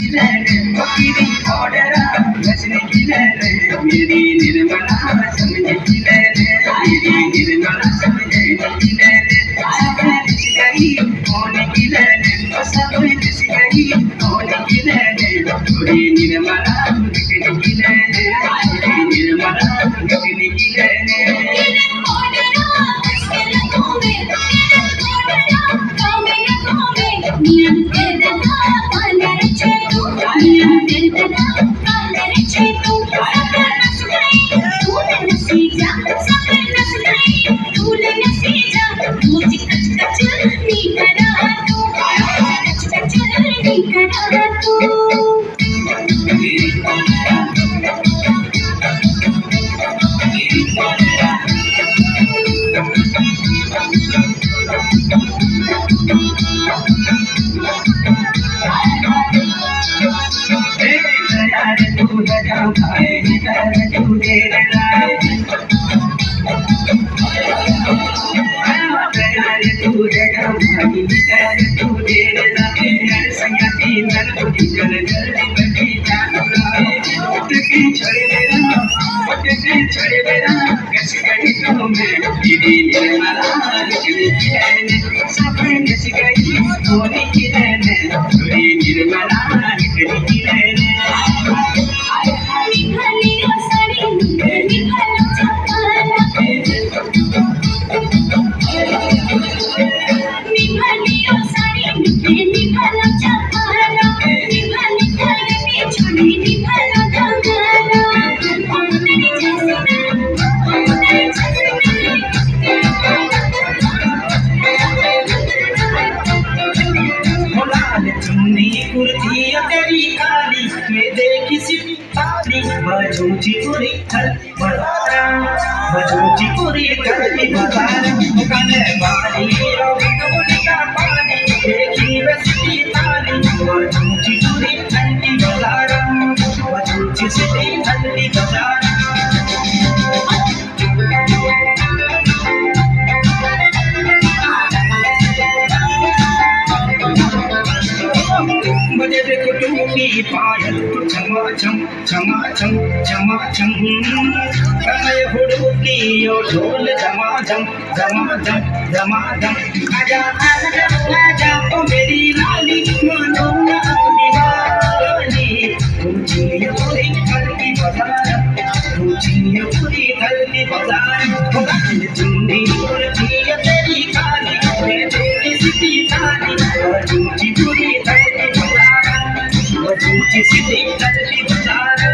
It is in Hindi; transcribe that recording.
मेरी ऑर्डर बचने की लहर मेरी निर्मला समझ की लहर मेरी निर्मला समझने की लहर सब लिख गई होने की लहर सब लिख गई होने की लहर मेरी निर्मला लिखने की लहर मेरी निर्मला लिखने की लहर बजूची पूरी थली बजारा बजूची पूरी थली बजारा कने बारी रोगी कबूली का पानी देखी बसती ताली बजूची पूरी थली बजारा बजूची पूरी थली बजारा बजे देखो टूटी पायल छमाछम छमाछम छमाछम कमय हुड़की ओ ढोल झमाझम झमाझम झमाझम आजा आजा आजा ओ मेरी लाली मानो ना अपनी वाली ऊंची पूरी थली बजारा ऊंची पूरी थली बजारा चुन्नी उड़ती तेरी काली मैं देखी सिटी ताली ऊंची पूरी थली बजारा ऊंची सिटी थली बजारा